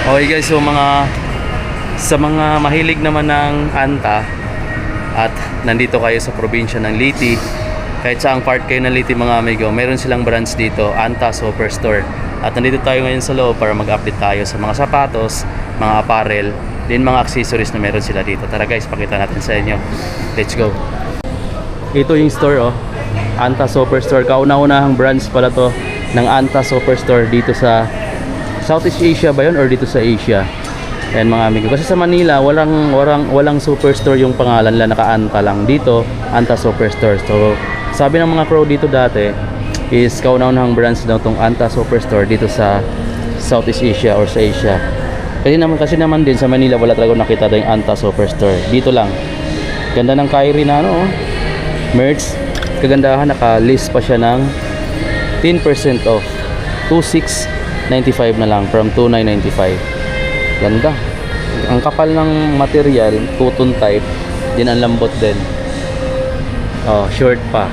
Okay guys, so sa mga mahilig naman ng Anta at nandito kayo sa probinsya ng Liti, kahit saang part kayo ng Liti mga amigo, meron silang branch dito, Anta Superstore. At nandito tayo ngayon sa loob para mag-update tayo sa mga sapatos, mga apparel, din mga accessories na meron sila dito. Tara guys, pakita natin sa inyo. Let's go. Ito yung store, Anta Superstore. Kauna-unahang branch pala to ng Anta Superstore dito sa Southeast Asia ba yun or dito sa Asia? Ayan mga amigo. Kasi sa Manila, walang superstore yung pangalan lang, naka-Anta lang. Dito, Anta Superstore. So, sabi ng mga crow dito dati is kauna-unahang branch daw tong Anta Superstore dito sa Southeast Asia or sa Asia. Kasi naman din sa Manila wala talaga nakita daw yung Anta Superstore. Dito lang. Ganda ng Kyrie na merch. Kagandahan, naka-list pa siya ng 10% off. 2,695 na lang from 2,995. Ganda. Ang kapal ng material, cotton type, din ang lambot din. Short pa.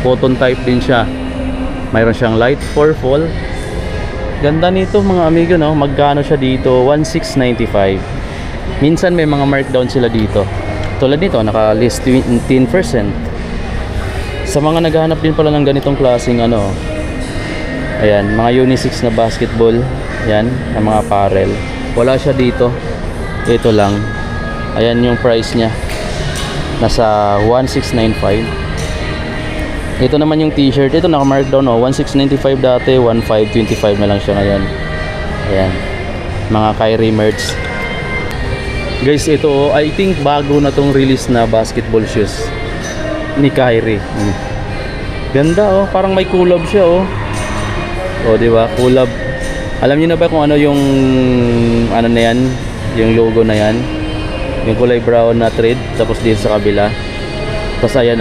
Cotton type din siya. Mayroon siyang light purple. Ganda nito mga amigo, Magkano siya dito? 1,695. Minsan may mga markdown sila dito. Tulad nito, naka-list 10%. Sa mga naghahanap din pala ng ganitong klaseng ayan, mga unisex na basketball, yan, ng mga apparel. Wala siya dito. Ito lang. Ayan yung price niya. Nasa 1,695. Ito naman yung t-shirt. Ito naka-markdown, 1,695 dati, 1,525 na lang siya ngayon. Ayan. Mga Kyrie merch. Guys, ito, I think bago na tong release na basketball shoes ni Kyrie. Ganda, parang may collab siya, di ba? Collab. Alam niyo na ba kung ano yung na yan? Yung logo na yan? Yung kulay brown na thread tapos dito sa kabila. Tapos ayan,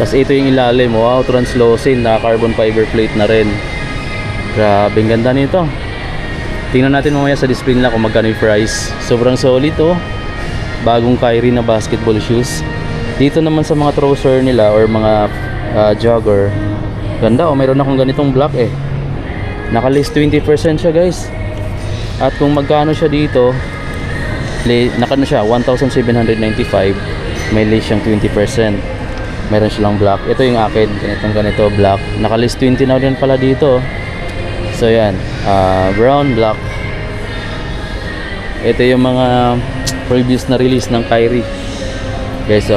Tapos ito yung ilalim. Wow, translucent na carbon fiber plate na rin. Grabe, ang ganda nito. Tingnan natin mamaya sa display nila kung magkano yung price. Sobrang solid, Bagong Kyrie na basketball shoes. Dito naman sa mga trouser nila or mga jogger. Ganda, mayroon akong ganitong black Naka-list 20% siya guys. At kung magkano siya dito, nakano siya 1,795. May list siyang 20%. Meron silang black. Ito yung akin, ganito black. Naka-list 20 na din pala dito. So yan, brown, black. Ito yung mga previous na release ng Kyrie. Guys,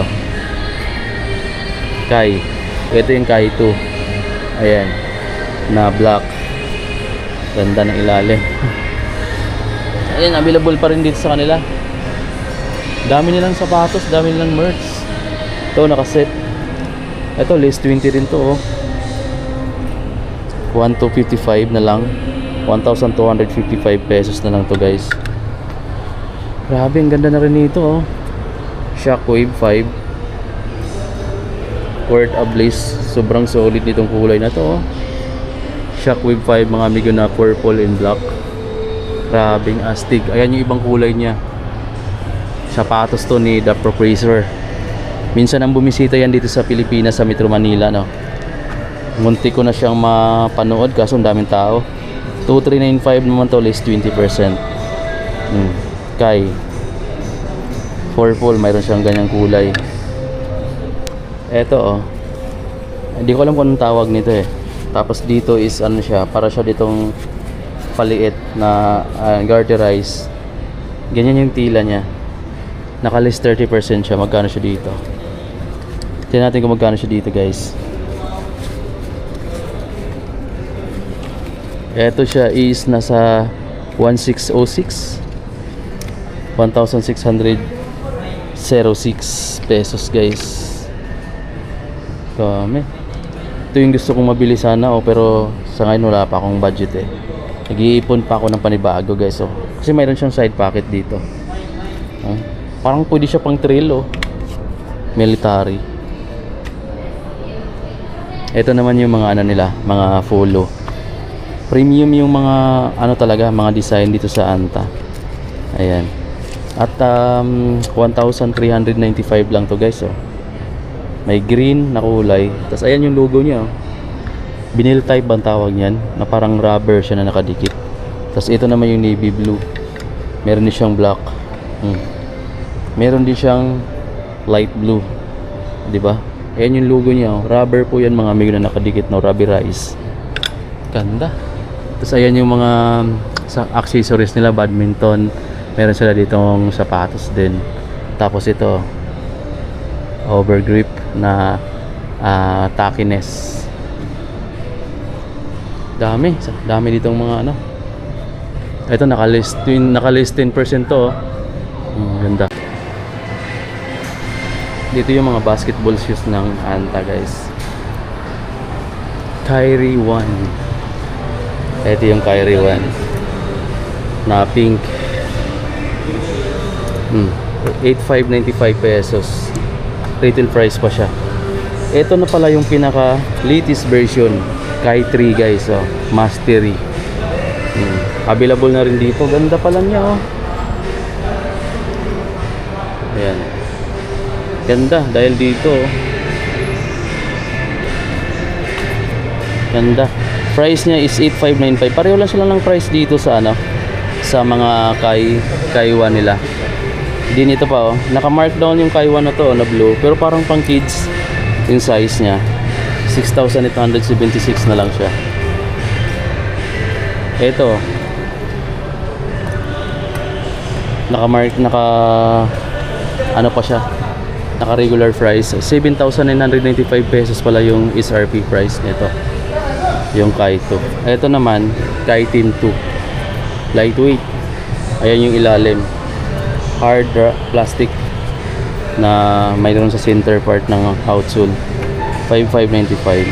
Kai. Ito yung Kai 2. Ayan, na black. Ganda ng ilalim. Ayan, available pa rin dito sa kanila. Dami nilang sapatos, dami nilang merch. Ito, nakaset. Ito, list 20 rin to, 1,255 na lang. 1,255 pesos na lang to guys. Grabe, ang ganda na rin nito, Shockwave 5 Word of Bliss. Sobrang solid nitong kulay na to, Shockwave 5 mga amigo, na purple and black. Grabing astig. Ayan yung ibang kulay niya. Sapatos to ni The Procreator. Minsan ang bumisita yan dito sa Pilipinas, sa Metro Manila, Munti ko na siyang mapanood kaso ang daming tao. 2,395 naman to, list 20%. Kai purple, mayroon siyang ganyang kulay. Eto, hindi ko alam kung anong tawag nito Tapos dito is siya, para siya ditong paliit na garterize. Ganyan yung tila niya. Naka-list 30% siya. Magkano siya dito? Tingnan natin kung magkano siya dito guys. Eto siya is nasa 1,606 1,606 pesos guys. Dami. Ito yung gusto kong mabili sana pero sa ngayon wala pa akong budget Nag-iipon pa ako ng panibago guys Kasi mayroon siyang side pocket dito. Parang pwede siya pang trail military. Ito naman yung mga nila, mga polo. Premium yung mga talaga, mga design dito sa Anta. Ayan. At 1,395 lang to guys May green na kulay. Tapos ayan yung logo niya Vinyl type bang tawag niyan, na parang rubber siya na nakadikit. Tapos ito naman yung navy blue. Meron din siyang black. Meron din siyang light blue. 'Di ba? Ayan yung logo niya. Oh. Rubber po yan mga amigo na nakadikit na rubberized. Ganda. Tapos ayan yung mga sa accessories nila, badminton. Meron sila ditong sapatos din. Tapos ito, overgrip na tackiness. Dami ditong mga ano. Ito nakalist 10% to. Ganda. Dito yung mga basketball shoes ng Anta, guys. Kyrie 1. Ito yung Kyrie 1 na pink. 8,595 pesos. Retail price pa siya. Ito na pala yung pinaka latest version, Kai 3, guys. Oh, Mastery. Available na rin dito. Ganda pala niya, oh. Ayan. Ganda dahil dito, oh. Ganda. Price niya is 8,595. Pareho lang sila ng price dito sa ano, sa mga Kai 1 nila. Din ito pa, oh. Naka-markdown yung Kai 1 na to, na blue, pero parang pang kids yung size niya. 6,876 na lang siya. Ito, ano pa siya, naka regular price. 7,995 pesos pala yung SRP price nito, yung Kai 2. Ito naman Kai Team 2, lightweight. Ayan yung ilalim, hard plastic na mayroon sa center part ng outsole. 5,595.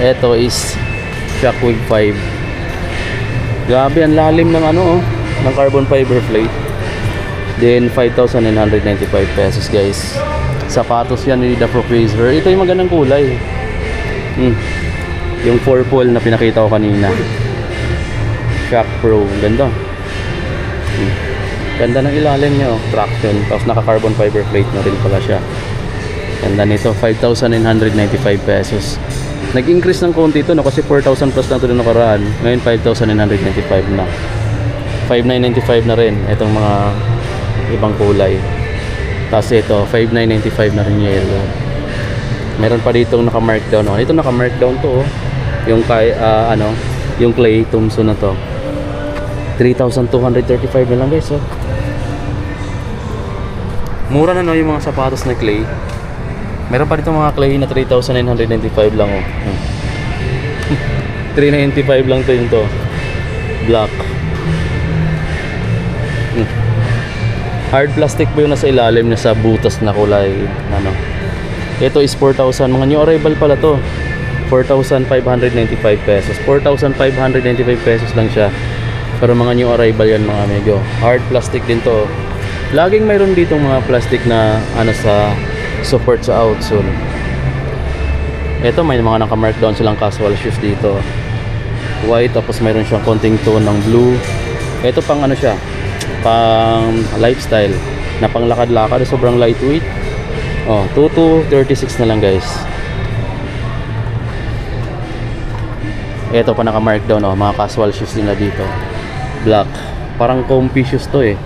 Ito is Shockwave 5. Grabe, ang lalim ng ano, oh, ng carbon fiber plate. Then 5,995 pesos, guys. Sapatos yan ni The Professor. Ito yung magandang kulay. Yung purple na pinakita ko kanina. Shock Pro. Ganda. Ganda ng ilalim niya, oh. Traction. Tapos naka carbon fiber plate na rin pala siya. Ganda nito. 5,995 pesos. Nag-increase ng konti ito, no? Kasi 4,000 plus na ito na nakaraan. Ngayon 5,995 na. 5,995 na rin itong mga ibang kulay. Tapos ito 5,995 na rin yellow. Meron pa dito naka-markdown, oh. Ito naka-markdown to, oh. Yung kay yung Clay Thompson na to. 3,235 na lang, guys, oh. Mura na, no, yung mga sapatos na Clay. Meron pa dito mga Clay na 3,995 lang, oh. 395 lang to, yun to. Black. Hard plastic po yung nasa ilalim na sa butas na kulay, ano. Ito is 4,000, mga new arrival pala to. 4,595 pesos. 4,595 pesos lang siya. Pero mga new arrival yan, mga amigo. Hard plastic din to. Laging mayroon dito mga plastic na ano sa support sa outsole. Ito may mga naka-markdown silang casual shoes dito. White, tapos mayroon siyang konting tone ng blue. Ito pang ano siya, pang lifestyle na pang lakad-lakad, sobrang lightweight. Oh, 2,236 na lang, guys. Ito pa naka-markdown, oh, mga casual shoes nila dito. Black. Parang comfy shoes to, eh.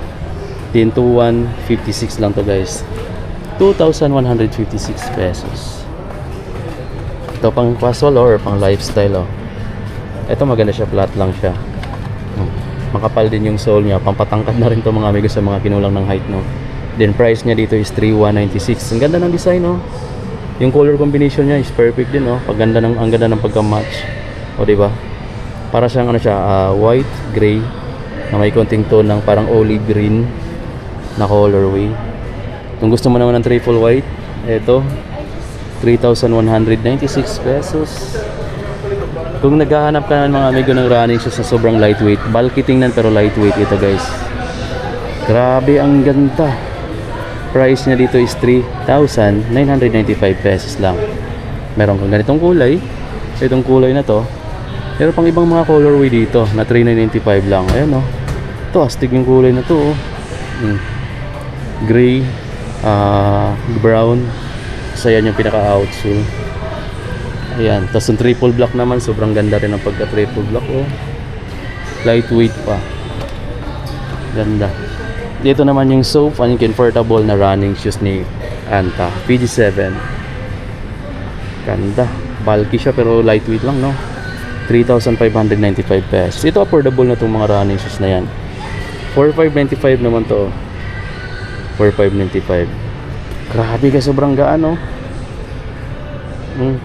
10,256 lang to, guys. 2,156 pesos. Ito pang casual or pang lifestyle, oh. Ito maganda siya, flat lang siya. Makapal din yung sole niya, pampatangkad na rin to, mga amigo, sa mga kinulang ng height, no. Then price niya dito is 3,196. Ang ganda ng design, no. Yung color combination niya is perfect din, no. Ang ganda ng pagka-match. O, di ba? Para siyang ano siya, white, gray, na may konting tone ng parang olive green na colorway. Kung gusto mo naman ng triple white, ito 3,196 pesos. Kung naghahanap ka naman, mga amigo, ng running shoes na sobrang lightweight, bulky tingnan pero lightweight, ito, guys. Grabe, ang ganda. Price niya dito is 3,995 pesos lang. Meron kang ganitong kulay. Itong kulay na to. Pero pang ibang mga colorway dito na 3,995 lang. Ayan, oh. Ito, astig yung kulay na to, oh. Gray, brown. So yan yung pinaka-outsole. Ayan, tapos yung triple black naman, sobrang ganda rin ang pagka-triple black, oh. Lightweight pa. Ganda. Dito naman yung soap, yung comfortable na running shoes ni Anta. PG7. Ganda. Bulky siya pero lightweight lang, no? 3,595 pesos. Ito affordable na itong mga running shoes na yan. 4,595 naman to. 4,595. Grabe ka, sobrang gaan, no?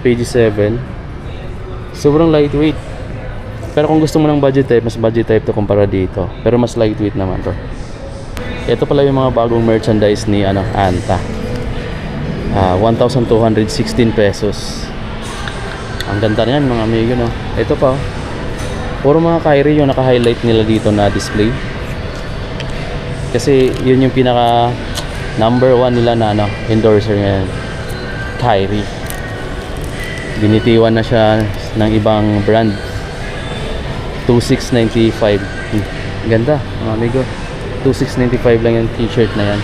PG7. Sobrang lightweight. Pero kung gusto mo ng budget type, mas budget type to kumpara dito. Pero mas lightweight naman to. Ito pala yung mga bagong merchandise ni Anta. 1,216 pesos. Ang ganda niyan mga amigo, no? Ito pa, oh. Puro mga Kyrie yung naka-highlight nila dito na display. Kasi yun yung pinaka number 1 nila na endorser ngayon. Kyrie. Binitiwan na siya ng ibang brand. 2,695. Ganda mga amigo. 2,695 lang yung t-shirt na yan.